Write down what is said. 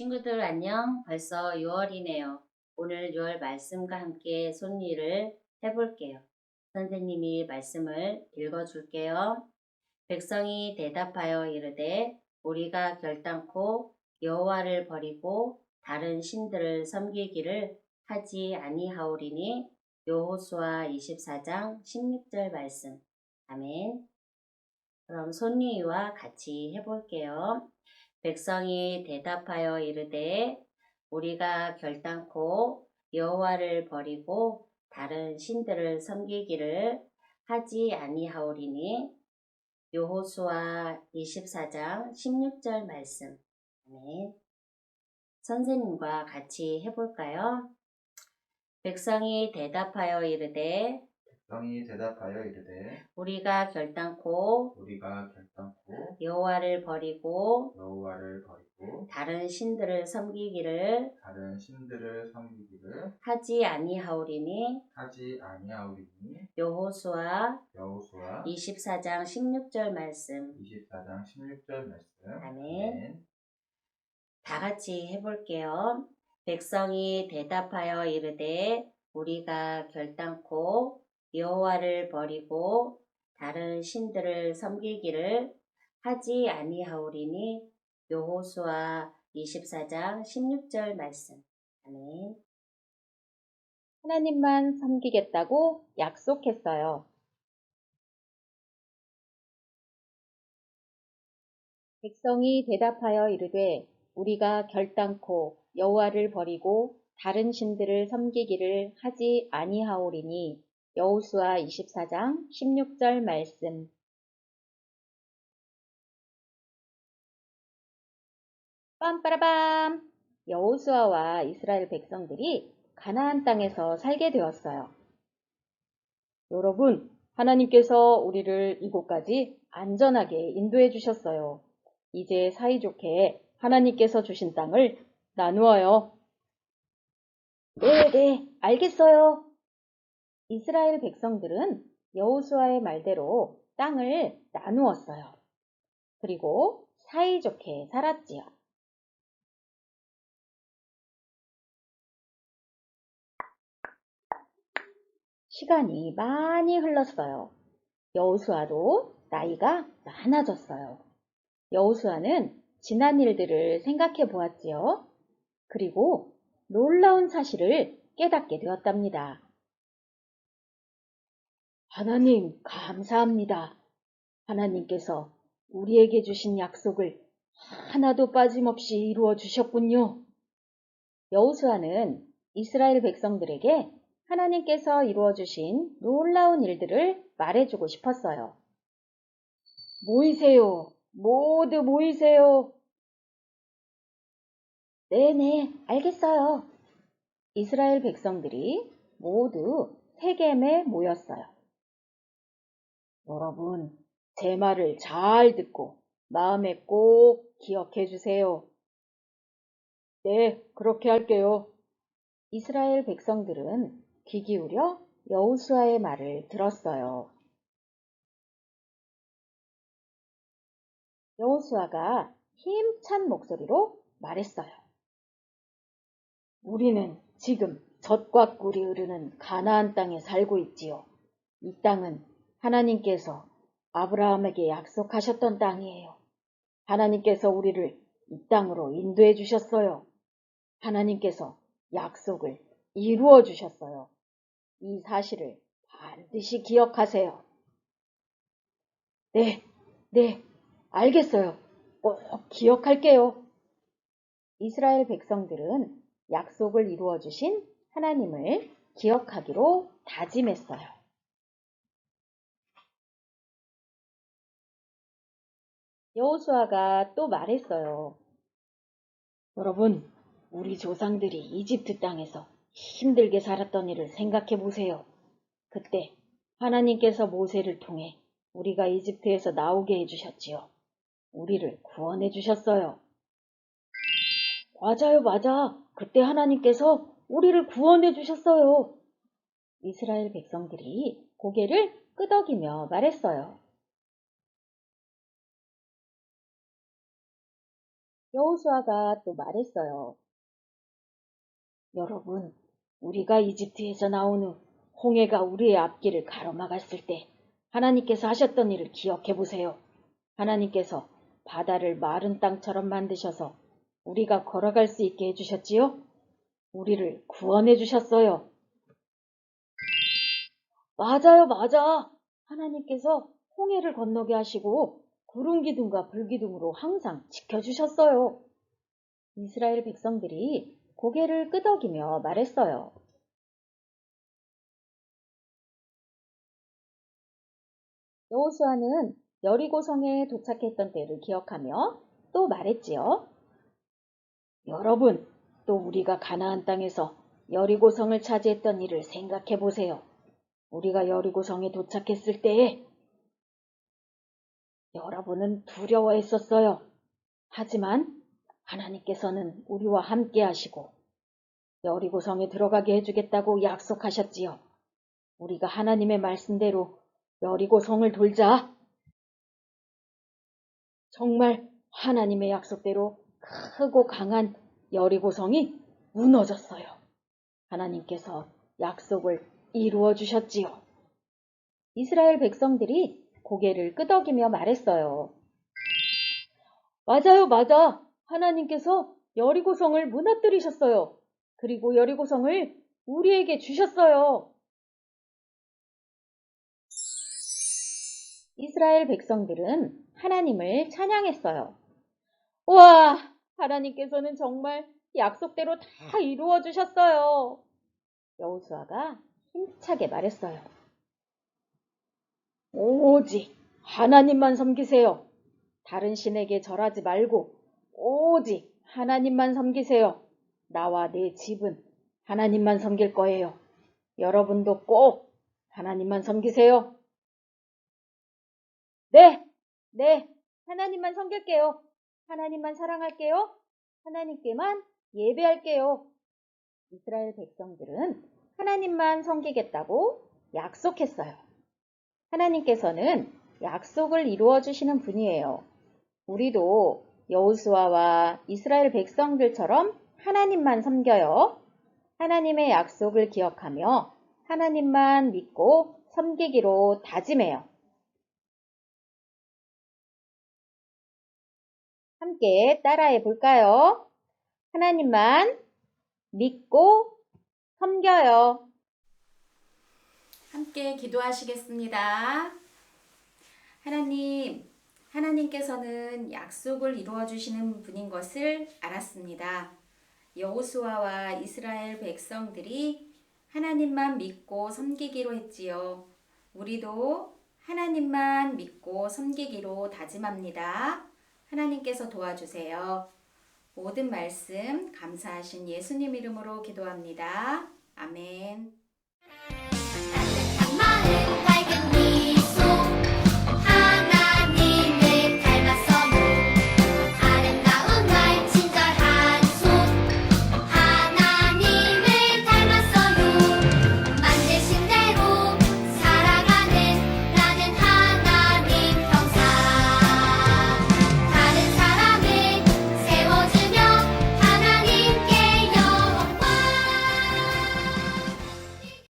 친구들 안녕. 벌써 6월이네요. 오늘 6월 말씀과 함께 손일을 해볼게요. 선생님이 말씀을 읽어줄게요. 백성이 대답하여 이르되 우리가 결단코 여호와를 버리고 다른 신들을 섬기기를 하지 아니하오리니. 여호수아 24장 16절 말씀. 아멘. 그럼 손니와 같이 해볼게요. 백성이 대답하여 이르되 우리가 결단코 여호와를 버리고 다른 신들을 섬기기를 하지 아니하오리니. 여호수아 24장 16절 말씀. 아멘. 선생님과 같이 해볼까요? 백성이 대답하여 이르되 우리가 결단코 여호와를 버리고 다른 신들을 섬기기를 하지 아니하오리니. 여호수아 24장 16절 말씀. 아멘. 다 같이 해볼게요. 백성이 대답하여 이르되 우리가 결단코 여호와를 버리고 다른 신들을 섬기기를 하지 아니하오리니. 여호수아 24장 16절 말씀. 아멘. 하나님만 섬기겠다고 약속했어요. 백성이 대답하여 이르되 우리가 결단코 여호와를 버리고 다른 신들을 섬기기를 하지 아니하오리니. 여호수아 24장 16절 말씀. 빰빠라밤! 여호수아와 이스라엘 백성들이 가나안 땅에서 살게 되었어요. 여러분, 하나님께서 우리를 이곳까지 안전하게 인도해 주셨어요. 이제 사이좋게 하나님께서 주신 땅을 나누어요. 네, 알겠어요. 이스라엘 백성들은 여호수아의 말대로 땅을 나누었어요. 그리고 사이좋게 살았지요. 시간이 많이 흘렀어요. 여호수아도 나이가 많아졌어요. 여호수아는 지난 일들을 생각해 보았지요. 그리고 놀라운 사실을 깨닫게 되었답니다. 하나님, 감사합니다. 하나님께서 우리에게 주신 약속을 하나도 빠짐없이 이루어 주셨군요. 여호수아는 이스라엘 백성들에게 하나님께서 이루어 주신 놀라운 일들을 말해주고 싶었어요. 모이세요. 모두 모이세요. 네네, 알겠어요. 이스라엘 백성들이 모두 세겜에 모였어요. 여러분, 제 말을 잘 듣고 마음에 꼭 기억해 주세요. 네, 그렇게 할게요. 이스라엘 백성들은 귀 기울여 여호수아의 말을 들었어요. 여호수아가 힘찬 목소리로 말했어요. 우리는 지금 젖과 꿀이 흐르는 가나안 땅에 살고 있지요. 이 땅은 하나님께서 아브라함에게 약속하셨던 땅이에요. 하나님께서 우리를 이 땅으로 인도해 주셨어요. 하나님께서 약속을 이루어 주셨어요. 이 사실을 반드시 기억하세요. 네, 알겠어요. 꼭 기억할게요. 이스라엘 백성들은 약속을 이루어 주신 하나님을 기억하기로 다짐했어요. 여호수아가 또 말했어요. 여러분, 우리 조상들이 이집트 땅에서 힘들게 살았던 일을 생각해 보세요. 그때 하나님께서 모세를 통해 우리가 이집트에서 나오게 해주셨지요. 우리를 구원해 주셨어요. 맞아. 그때 하나님께서 우리를 구원해 주셨어요. 이스라엘 백성들이 고개를 끄덕이며 말했어요. 여호수아가 또 말했어요. 여러분, 우리가 이집트에서 나온 후 홍해가 우리의 앞길을 가로막았을 때 하나님께서 하셨던 일을 기억해 보세요. 하나님께서 바다를 마른 땅처럼 만드셔서 우리가 걸어갈 수 있게 해주셨지요? 우리를 구원해 주셨어요. 맞아요, 맞아. 하나님께서 홍해를 건너게 하시고 구름 기둥과 불 기둥으로 항상 지켜주셨어요. 이스라엘 백성들이 고개를 끄덕이며 말했어요. 여호수아는 여리고성에 도착했던 때를 기억하며 또 말했지요. 여러분, 또 우리가 가나안 땅에서 여리고성을 차지했던 일을 생각해 보세요. 우리가 여리고성에 도착했을 때에 여러분은 두려워했었어요. 하지만 하나님께서는 우리와 함께 하시고 여리고성에 들어가게 해주겠다고 약속하셨지요. 우리가 하나님의 말씀대로 여리고성을 돌자. 정말 하나님의 약속대로 크고 강한 여리고성이 무너졌어요. 하나님께서 약속을 이루어 주셨지요. 이스라엘 백성들이 고개를 끄덕이며 말했어요. 맞아요, 맞아. 하나님께서 여리고성을 무너뜨리셨어요. 그리고 여리고성을 우리에게 주셨어요. 이스라엘 백성들은 하나님을 찬양했어요. 우와, 하나님께서는 정말 약속대로 다 이루어 주셨어요. 여호수아가 힘차게 말했어요. 오직 하나님만 섬기세요. 다른 신에게 절하지 말고 오직 하나님만 섬기세요. 나와 내 집은 하나님만 섬길 거예요. 여러분도 꼭 하나님만 섬기세요. 네, 네, 하나님만 섬길게요. 하나님만 사랑할게요. 하나님께만 예배할게요. 이스라엘 백성들은 하나님만 섬기겠다고 약속했어요. 하나님께서는 약속을 이루어 주시는 분이에요. 우리도 여호수아와 이스라엘 백성들처럼 하나님만 섬겨요. 하나님의 약속을 기억하며 하나님만 믿고 섬기기로 다짐해요. 함께 따라해 볼까요? 하나님만 믿고 섬겨요. 함께 기도하시겠습니다. 하나님께서는 약속을 이루어 주시는 분인 것을 알았습니다. 여호수아와 이스라엘 백성들이 하나님만 믿고 섬기기로 했지요. 우리도 하나님만 믿고 섬기기로 다짐합니다. 하나님께서 도와주세요. 모든 말씀 감사하신 예수님 이름으로 기도합니다. 아멘.